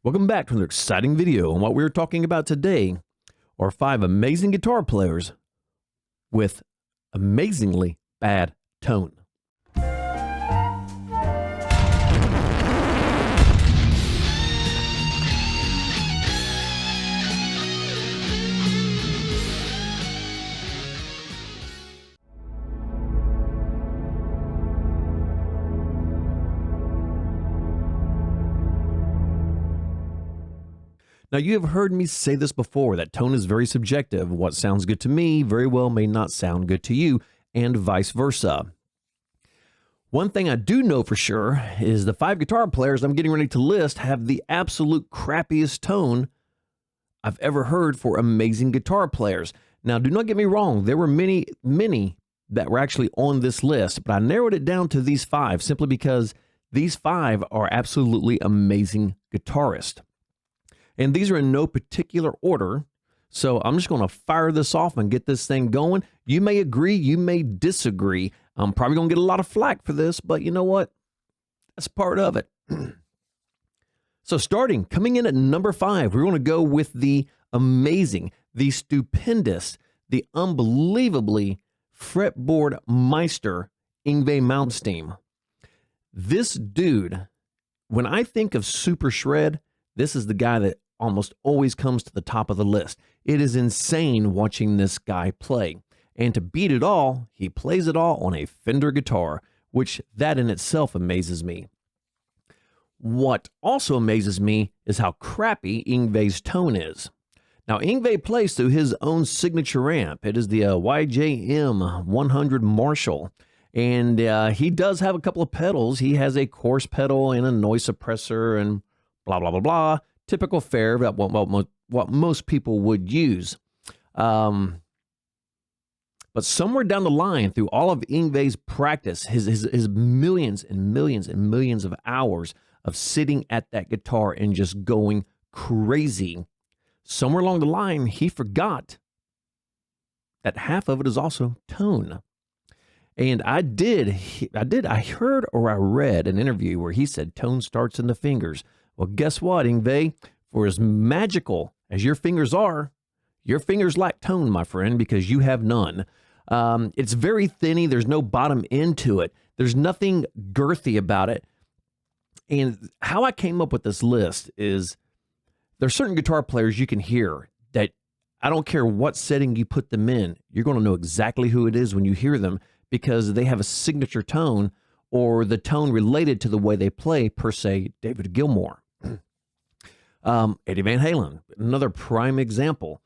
Welcome back to another exciting video, and what we're talking about today are 5 amazing guitar players with amazingly bad tone. Now, you have heard me say this before, that tone is very subjective. What sounds good to me very well may not sound good to you, and vice versa. One thing I do know for sure is the 5 guitar players I'm getting ready to list have the absolute crappiest tone I've ever heard for amazing guitar players. Now, do not get me wrong, there were many that were actually on this list, but I narrowed it down to these 5 simply because these 5 are absolutely amazing guitarists. And these are in no particular order, so I'm just going to fire this off and get this thing going. You may agree, you may disagree. I'm probably going to get a lot of flack for this, but you know what? That's part of it. So coming in at number 5, we're going to go with the amazing, the stupendous, the unbelievably fretboard meister, Yngwie Malmsteen. This dude, when I think of super shred, this is the guy that almost always comes to the top of the list. It is insane watching this guy play. And to beat it all, he plays it all on a Fender guitar, which that in itself amazes me. What also amazes me is how crappy Yngwie's tone is. Now, Yngwie plays through his own signature amp. It is the YJM 100 Marshall. And he does have a couple of pedals. He has a coarse pedal and a noise suppressor and blah, blah, blah, blah. Typical fare, about what most people would use. But somewhere down the line, through all of Yngwie's practice, his millions and millions and millions of hours of sitting at that guitar and just going crazy, somewhere along the line, he forgot that half of it is also tone. And I heard or I read an interview where he said tone starts in the fingers. Well, guess what, Yngwie? For as magical as your fingers are, your fingers lack tone, my friend, because you have none. It's very thinny. There's no bottom end to it. There's nothing girthy about it. And how I came up with this list is there's certain guitar players you can hear that I don't care what setting you put them in, you're going to know exactly who it is when you hear them because they have a signature tone or the tone related to the way they play, per se, David Gilmour. Eddie Van Halen, another prime example.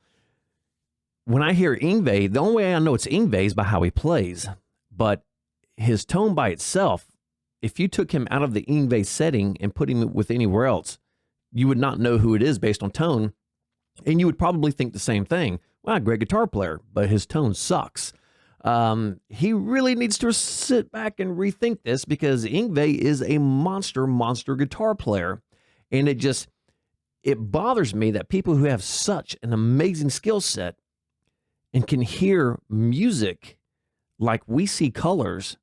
When I hear Yngwie, the only way I know it's Yngwie is by how he plays. But his tone by itself, if you took him out of the Yngwie setting and put him with anywhere else, you would not know who it is based on tone. And you would probably think the same thing. Well, great guitar player, but his tone sucks. He really needs to sit back and rethink this because Yngwie is a monster guitar player. And it bothers me that people who have such an amazing skill set and can hear music like we see colors,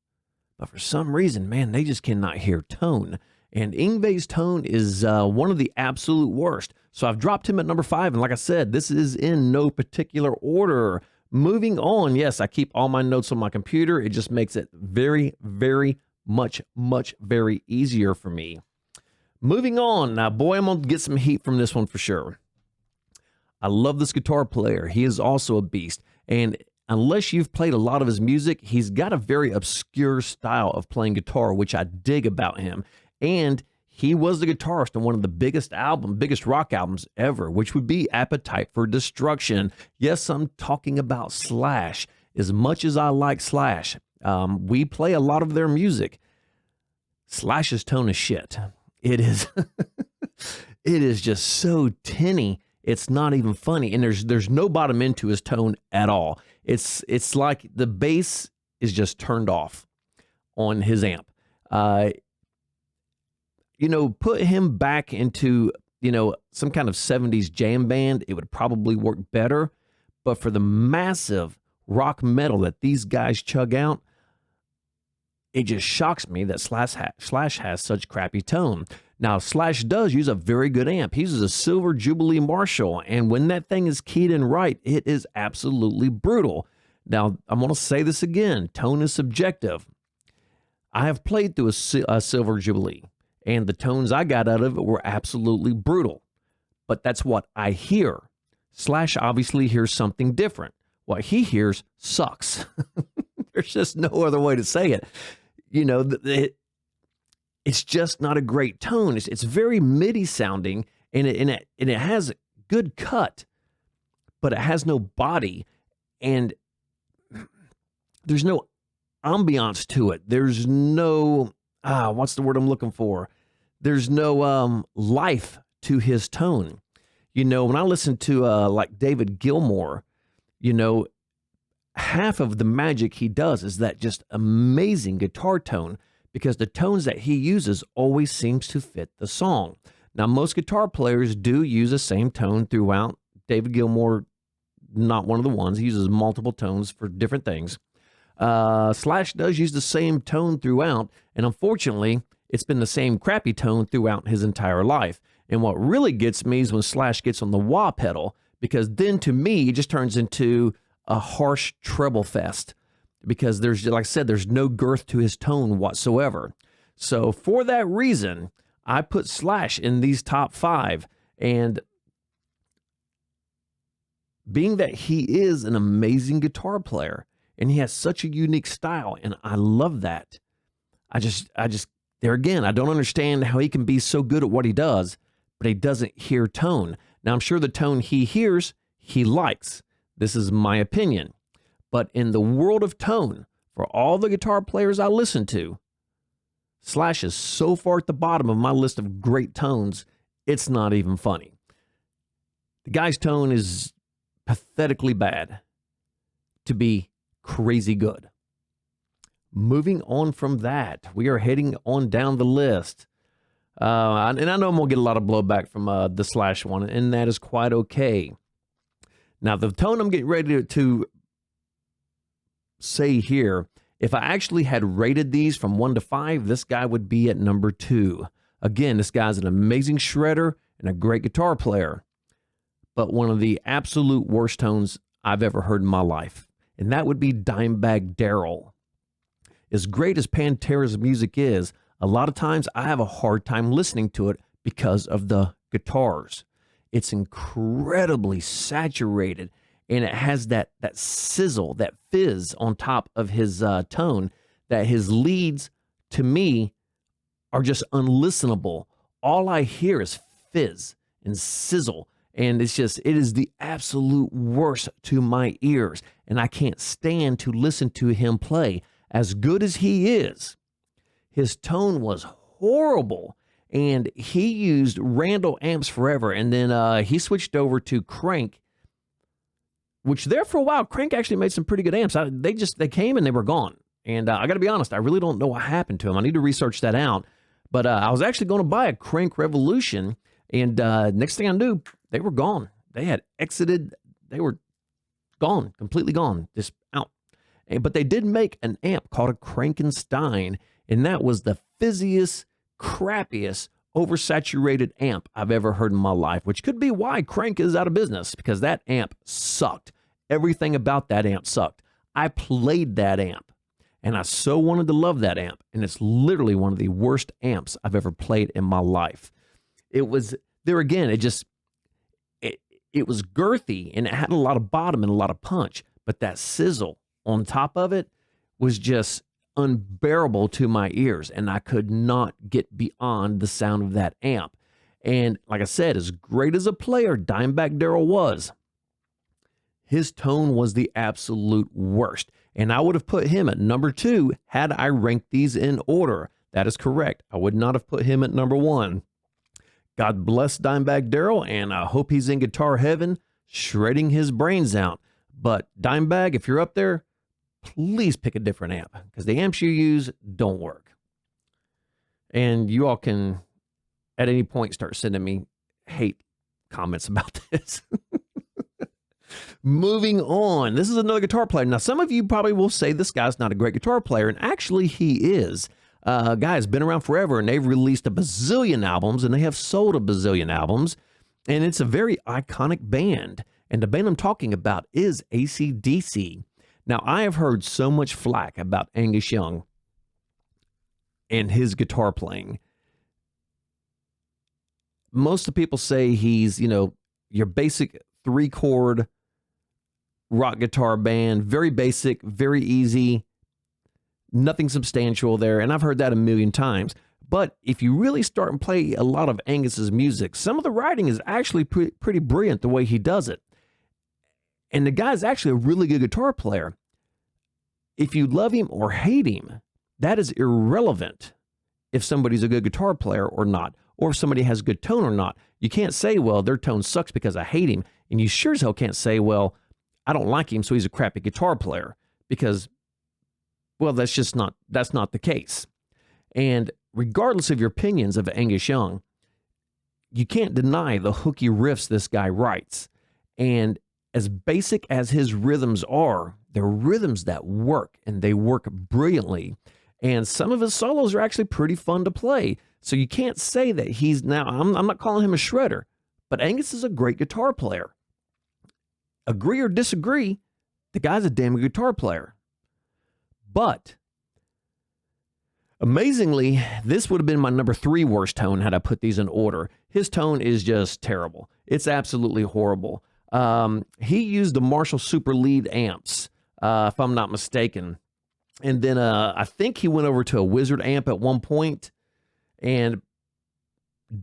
but for some reason, man, they just cannot hear tone. And Yngwie's tone is one of the absolute worst. So I've dropped him at number 5. And like I said, this is in no particular order. Moving on, yes, I keep all my notes on my computer. It just makes it very, very much very easier for me. Moving on. Now, boy, I'm going to get some heat from this one for sure. I love this guitar player. He is also a beast. And unless you've played a lot of his music, he's got a very obscure style of playing guitar, which I dig about him. And he was the guitarist on one of the biggest rock albums ever, which would be Appetite for Destruction. Yes, I'm talking about Slash. As much as I like Slash, we play a lot of their music. Slash's tone is shit. It is, it is just so tinny. It's not even funny. And there's no bottom end to his tone at all. It's like the bass is just turned off on his amp. Put him back into, some kind of 70s jam band, it would probably work better. But for the massive rock metal that these guys chug out, it just shocks me that Slash has such crappy tone. Now, Slash does use a very good amp. He uses a Silver Jubilee Marshall, and when that thing is keyed in right, it is absolutely brutal. Now, I'm going to say this again. Tone is subjective. I have played through a Silver Jubilee, and the tones I got out of it were absolutely brutal. But that's what I hear. Slash obviously hears something different. What he hears sucks. There's just no other way to say it. You know, it's just not a great tone. It's very MIDI sounding, and it has good cut, but it has no body, and there's no ambiance to it. There's no what's the word I'm looking for? There's no life to his tone. You know, when I listen to like David Gilmour, you know, half of the magic he does is that just amazing guitar tone, because the tones that he uses always seems to fit the song. Now, most guitar players do use the same tone throughout. David Gilmour, not one of the ones. He uses multiple tones for different things. Slash does use the same tone throughout, and unfortunately, it's been the same crappy tone throughout his entire life. And what really gets me is when Slash gets on the wah pedal, because then to me, it just turns into a harsh treble fest, because there's, like I said, there's no girth to his tone whatsoever. So for that reason, I put Slash in these top 5, and being that he is an amazing guitar player and he has such a unique style, and I love that. I just there again, I don't understand how he can be so good at what he does, but he doesn't hear tone. Now, I'm sure the tone he hears, he likes. This is my opinion. But in the world of tone, for all the guitar players I listen to, Slash is so far at the bottom of my list of great tones, it's not even funny. The guy's tone is pathetically bad to be crazy good. Moving on from that, we are heading on down the list. And I know I'm going to get a lot of blowback from the Slash one, and that is quite okay. Now, the tone I'm getting ready to say here, if I actually had rated these from 1 to 5, this guy would be at number 2. Again, this guy's an amazing shredder and a great guitar player, but one of the absolute worst tones I've ever heard in my life, and that would be Dimebag Daryl. As great as Pantera's music is, a lot of times I have a hard time listening to it because of the guitars. It's incredibly saturated, and it has that sizzle, that fizz on top of his tone, that his leads, to me, are just unlistenable. All I hear is fizz and sizzle, and it is the absolute worst to my ears, and I can't stand to listen to him play. As good as he is, his tone was horrible. And he used Randall amps forever, and then he switched over to Crank, which there for a while, Crank actually made some pretty good amps. They came and they were gone. And I got to be honest, I really don't know what happened to them. I need to research that out. But I was actually going to buy a Crank Revolution, and next thing I knew, they were gone. They had exited. They were gone, completely gone, just out. But they did make an amp called a Crankenstein, and that was the fizziest, crappiest, oversaturated amp I've ever heard in my life, which could be why Crank is out of business, because that amp sucked. Everything about that amp sucked. I played that amp, and I so wanted to love that amp, and it's literally one of the worst amps I've ever played in my life. It was, there again, it was girthy, and it had a lot of bottom and a lot of punch, but that sizzle on top of it was just unbearable to my ears, and I could not get beyond the sound of that amp. And like I said, as great as a player Dimebag Daryl was, his tone was the absolute worst, and I would have put him at number 2 had I ranked these in order. That is correct. I would not have put him at number 1. God bless Dimebag Daryl, and I hope he's in guitar heaven shredding his brains out. But Dimebag, if you're up there, please pick a different amp, because the amps you use don't work. And you all can, at any point, start sending me hate comments about this. Moving on. This is another guitar player. Now, some of you probably will say this guy's not a great guitar player, and actually he is. Guy has been around forever, and they've released a bazillion albums, and they have sold a bazillion albums, and it's a very iconic band. And the band I'm talking about is AC/DC. Now, I have heard so much flack about Angus Young and his guitar playing. Most of the people say he's, your basic 3-chord rock guitar band, very basic, very easy, nothing substantial there. And I've heard that a million times. But if you really start and play a lot of Angus's music, some of the writing is actually pretty brilliant the way he does it. And the guy's actually a really good guitar player. If you love him or hate him, that is irrelevant if somebody's a good guitar player or not, or if somebody has good tone or not. You can't say, well, their tone sucks because I hate him. And you sure as hell can't say, well, I don't like him, so he's a crappy guitar player, because, well, that's not the case. And regardless of your opinions of Angus Young, you can't deny the hooky riffs this guy writes. And as basic as his rhythms are, they're rhythms that work, and they work brilliantly. And some of his solos are actually pretty fun to play. So you can't say that he's now, I'm not calling him a shredder, but Angus is a great guitar player. Agree or disagree, the guy's a damn good guitar player. But amazingly, this would have been my number 3 worst tone had I put these in order. His tone is just terrible. It's absolutely horrible. He used the Marshall Super Lead amps, if I'm not mistaken. And then I think he went over to a Wizard amp at one point. And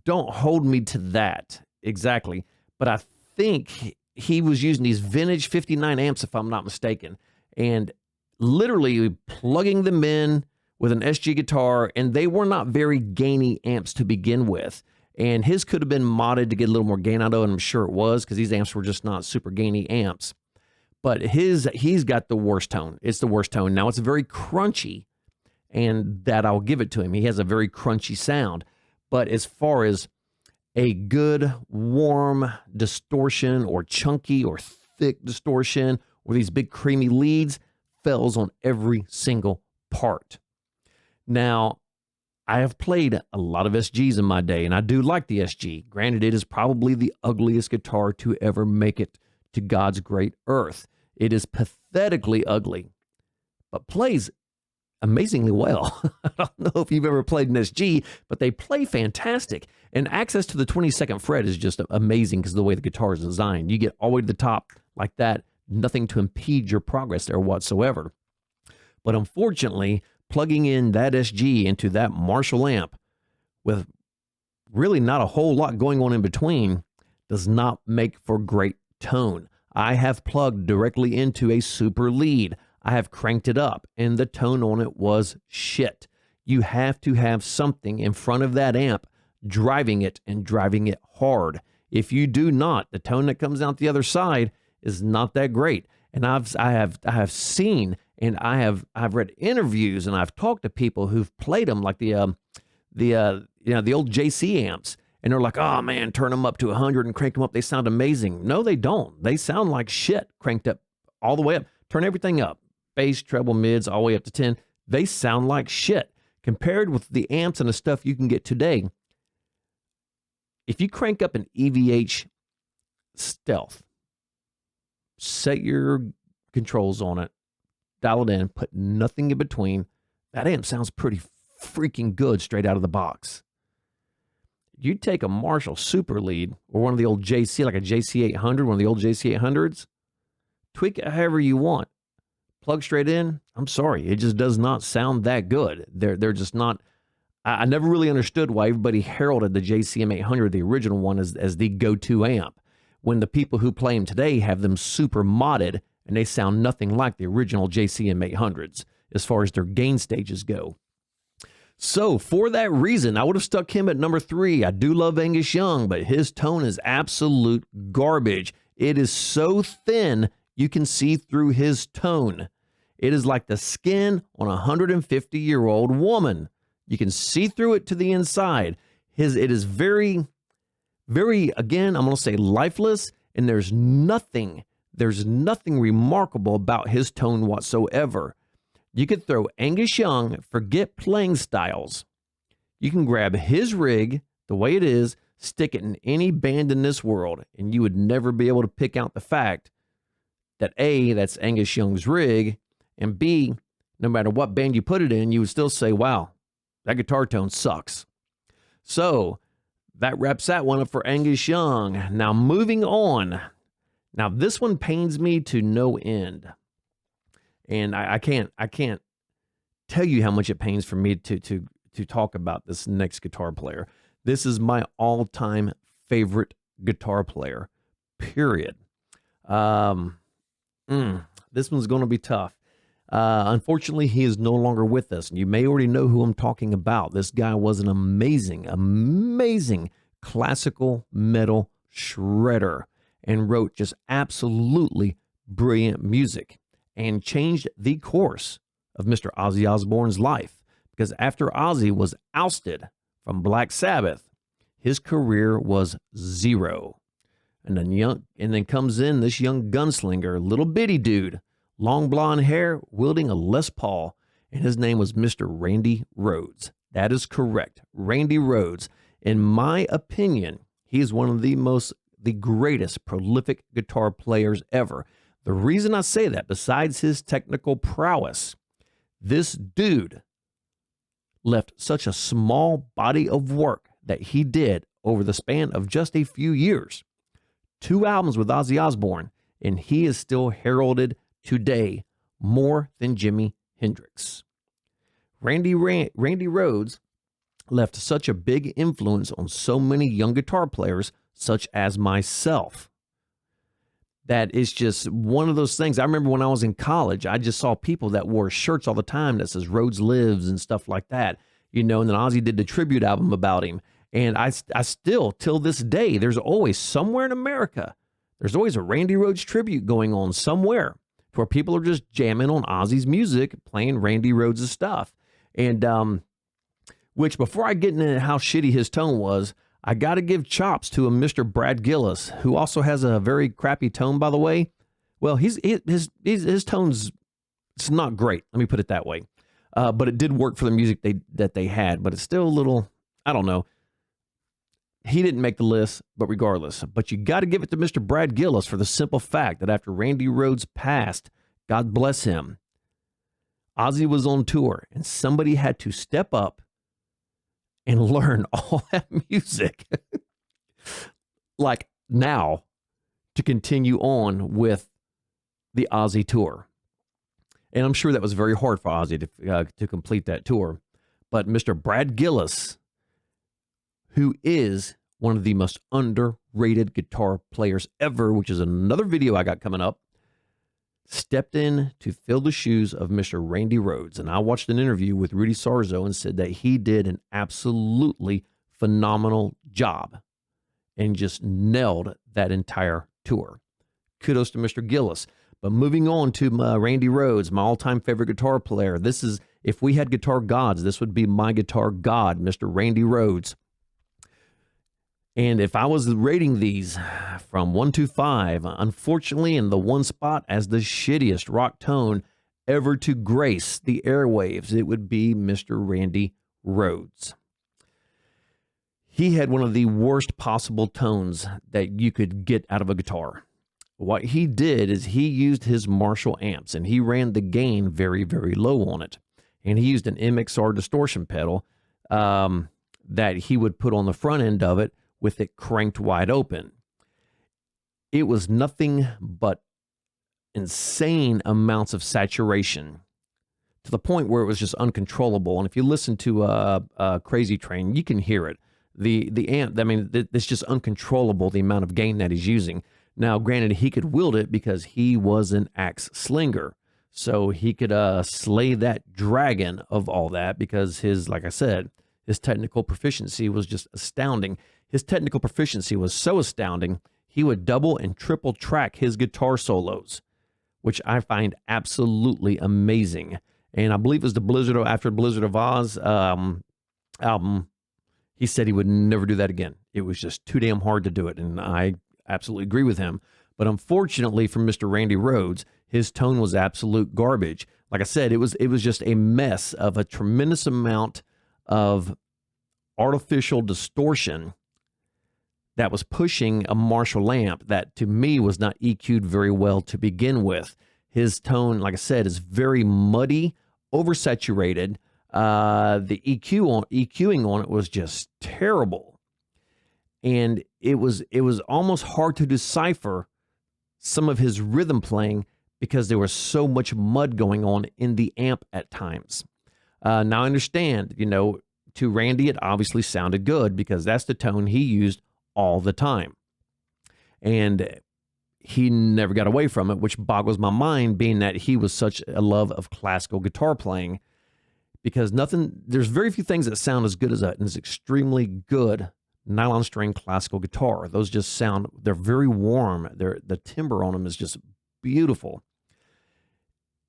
don't hold me to that exactly, but I think he was using these vintage 59 amps, if I'm not mistaken, and literally plugging them in with an SG guitar, and they were not very gainy amps to begin with. And his could have been modded to get a little more gain out of it, and I'm sure it was, because these amps were just not super gainy amps. But he's got the worst tone. It's the worst tone. Now, it's very crunchy, and that I'll give it to him. He has a very crunchy sound. But as far as a good, warm distortion or chunky or thick distortion or these big creamy leads, fails on every single part. Now, I have played a lot of SGs in my day, and I do like the SG. Granted, it is probably the ugliest guitar to ever make it to God's great earth. It is pathetically ugly, but plays amazingly well. I don't know if you've ever played an SG, but they play fantastic. And access to the 22nd fret is just amazing because of the way the guitar is designed. You get all the way to the top like that, nothing to impede your progress there whatsoever. But unfortunately, plugging in that SG into that Marshall amp with really not a whole lot going on in between does not make for great tone. I have plugged directly into a super lead. I have cranked it up, and the tone on it was shit. You have to have something in front of that amp driving it and driving it hard. If you do not, the tone that comes out the other side is not that great. And I have seen, and I've read interviews, and I've talked to people who've played them, like the old JC amps, and they're like, oh man, turn them up to 100 and crank them up. They sound amazing. No, they don't. They sound like shit cranked up all the way up. Turn everything up. Bass, treble, mids, all the way up to 10. They sound like shit. Compared with the amps and the stuff you can get today, if you crank up an EVH Stealth, set your controls on it, dial it in, put nothing in between, that amp sounds pretty freaking good straight out of the box. You take a Marshall Super Lead or one of the old JC, like a JC800, one of the old JC800s, tweak it however you want. Plug straight in, I'm sorry, it just does not sound that good. They're just not. I never really understood why everybody heralded the JCM800, the original one, as the go-to amp, when the people who play them today have them super modded, and they sound nothing like the original JCM800s as far as their gain stages go. So for that reason, I would have stuck him at number 3. I do love Angus Young, but his tone is absolute garbage. It is so thin, you can see through his tone. It is like the skin on a 150-year-old woman. You can see through it to the inside. It is very, very, again, I'm going to say lifeless, and there's nothing remarkable about his tone whatsoever. You could throw Angus Young, forget playing styles. You can grab his rig the way it is, stick it in any band in this world, and you would never be able to pick out the fact that A, that's Angus Young's rig, and B, no matter what band you put it in, you would still say, wow, that guitar tone sucks. So that wraps that one up for Angus Young. Now moving on. Now this one pains me to no end. And I can't tell you how much it pains for me to talk about this next guitar player. This is my all-time favorite guitar player, period. This one's going to be tough. Unfortunately, he is no longer with us. And you may already know who I'm talking about. This guy was an amazing, amazing classical metal shredder and wrote just absolutely brilliant music and changed the course of Mr. Ozzy Osbourne's life. Because after Ozzy was ousted from Black Sabbath, his career was zero. And then comes in this young gunslinger, little bitty dude, long blonde hair, wielding a Les Paul, and his name was Mr. Randy Rhodes. That is correct, Randy Rhodes. In my opinion, he is one of the greatest prolific guitar players ever. The reason I say that, besides his technical prowess, this dude left such a small body of work that he did over the span of just a few years. 2 albums with Ozzy Osbourne, and he is still heralded today more than Jimi Hendrix. Randy Rhodes left such a big influence on so many young guitar players, such as myself, that it's just one of those things. I remember when I was in college, I just saw people that wore shirts all the time that says Rhodes lives and stuff like that, and then Ozzy did the tribute album about him. And I still, till this day, there's always somewhere in America, there's always a Randy Rhodes tribute going on somewhere where people are just jamming on Ozzy's music, playing Randy Rhodes' stuff. And which, before I get into how shitty his tone was, I got to give chops to a Mr. Brad Gillis, who also has a very crappy tone, by the way. Well, his tone's, it's not great. Let me put it that way. But it did work for the music that they had, but it's still a little, I don't know. He didn't make the list, but regardless. But you got to give it to Mr. Brad Gillis for the simple fact that after Randy Rhodes passed, God bless him, Ozzy was on tour, and somebody had to step up and learn all that music, like now, to continue on with the Ozzy tour. And I'm sure that was very hard for Ozzy to complete that tour. But Mr. Brad Gillis, who is one of the most underrated guitar players ever, which is another video I got coming up, stepped in to fill the shoes of Mr. Randy Rhodes. And I watched an interview with Rudy Sarzo and said that he did an absolutely phenomenal job and just nailed that entire tour. Kudos to Mr. Gillis. But moving on to Randy Rhodes, my all-time favorite guitar player. This is, if we had guitar gods, this would be my guitar god, Mr. Randy Rhodes. And if I was rating these from 1 to 5, unfortunately in the one spot as the shittiest rock tone ever to grace the airwaves, it would be Mr. Randy Rhodes. He had one of the worst possible tones that you could get out of a guitar. What he did is he used his Marshall amps, and he ran the gain very, very low on it. And he used an MXR distortion pedal that he would put on the front end of it with it cranked wide open. It was nothing but insane amounts of saturation to the point where it was just uncontrollable. And if you listen to Crazy Train, you can hear it. The amp, I mean, it's just uncontrollable, the amount of gain that he's using. Now, granted, he could wield it because he was an axe slinger. So he could slay that dragon of all that because his, like I said, his technical proficiency was just astounding. His technical proficiency was so astounding, he would double and triple track his guitar solos, which I find absolutely amazing. And I believe it was after Blizzard of Oz album, he said he would never do that again. It was just too damn hard to do it. And I absolutely agree with him. But unfortunately for Mr. Randy Rhodes, his tone was absolute garbage. like I said, it was just a mess of a tremendous amount of artificial distortion that was pushing a Marshall amp that to me was not EQ'd very well to begin with. His tone, like I said, is very muddy, oversaturated. The EQing on it was just terrible. And it was almost hard to decipher some of his rhythm playing because there was so much mud going on in the amp at times. Now I understand, you know, to Randy, it obviously sounded good because that's the tone he used all the time. And he never got away from it, which boggles my mind, being that he was such a love of classical guitar playing, because there's very few things that sound as good as an extremely good nylon string classical guitar. Those just sound, they're very warm. The timbre on them is just beautiful.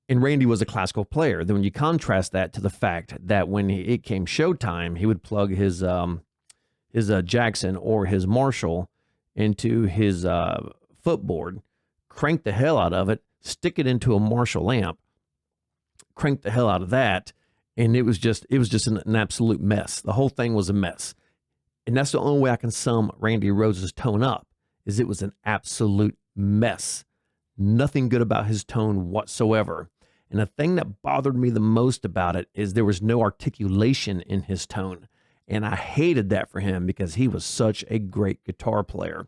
And Randy was a classical player. Then when you contrast that to the fact that when it came showtime, he would plug his Jackson or his Marshall into his footboard, crank the hell out of it, stick it into a Marshall amp, crank the hell out of that, and it was just an absolute mess. The whole thing was a mess. And that's the only way I can sum Randy Rhodes' tone up, is it was an absolute mess. Nothing good about his tone whatsoever. And the thing that bothered me the most about it is there was no articulation in his tone. And I hated that for him because he was such a great guitar player.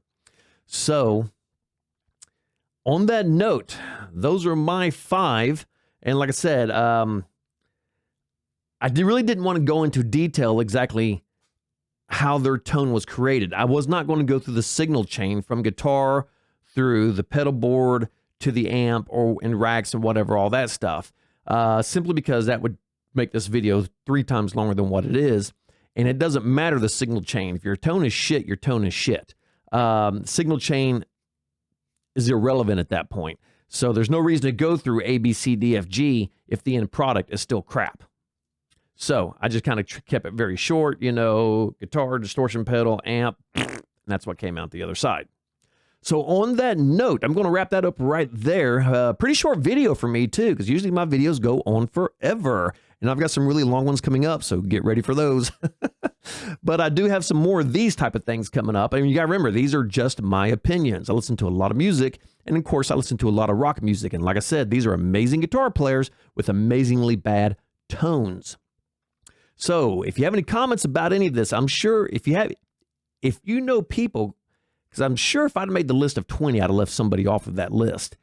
So, on that note, those are my 5. And like I said, I really didn't want to go into detail exactly how their tone was created. I was not going to go through the signal chain from guitar through the pedal board to the amp or in racks and whatever, all that stuff, simply because that would make this video 3 times longer than what it is. And it doesn't matter the signal chain. If your tone is shit, your tone is shit. Signal chain is irrelevant at that point. So there's no reason to go through A, B, C, D, F, G if the end product is still crap. So I just kind of kept it very short, you know, guitar, distortion pedal, amp, and that's what came out the other side. So on that note, I'm going to wrap that up right there. Pretty short video for me too, because usually my videos go on forever. And I've got some really long ones coming up, so get ready for those. But I do have some more of these type of things coming up. And you got to remember, these are just my opinions. I listen to a lot of music, and of course, I listen to a lot of rock music. And like I said, these are amazing guitar players with amazingly bad tones. So if you have any comments about any of this, I'm sure if you know people, because I'm sure if I'd made the list of 20, I'd have left somebody off of that list.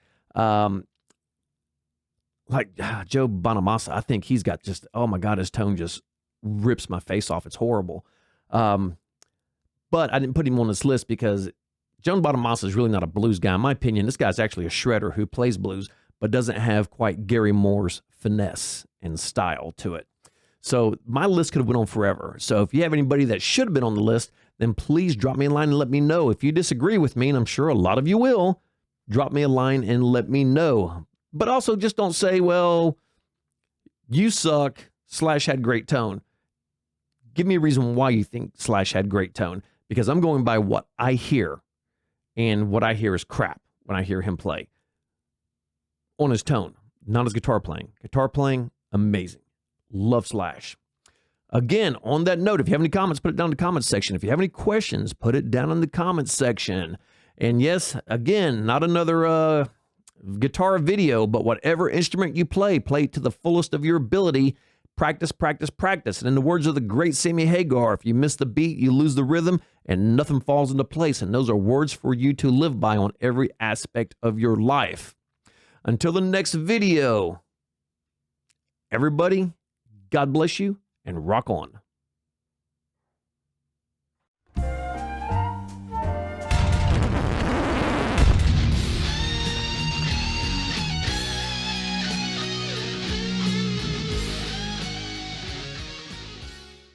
Like Joe Bonamassa, I think he's got just, oh my God, his tone just rips my face off. It's horrible. But I didn't put him on this list because Joe Bonamassa is really not a blues guy. In my opinion, this guy's actually a shredder who plays blues, but doesn't have quite Gary Moore's finesse and style to it. So my list could have went on forever. So if you have anybody that should have been on the list, then please drop me a line and let me know. If you disagree with me, and I'm sure a lot of you will, drop me a line and let me know. But also just don't say, well, you suck, Slash had great tone. Give me a reason why you think Slash had great tone, because I'm going by what I hear, and what I hear is crap when I hear him play. On his tone, not his guitar playing. Guitar playing, amazing. Love Slash. Again, on that note, if you have any comments, put it down in the comments section. If you have any questions, put it down in the comments section. And yes, again, not another guitar video, but whatever instrument you play, play to the fullest of your ability. Practice, practice, practice. And in the words of the great Sammy Hagar, if you miss the beat, you lose the rhythm, and nothing falls into place. And those are words for you to live by on every aspect of your life. Until the next video, everybody, God bless you, and rock on.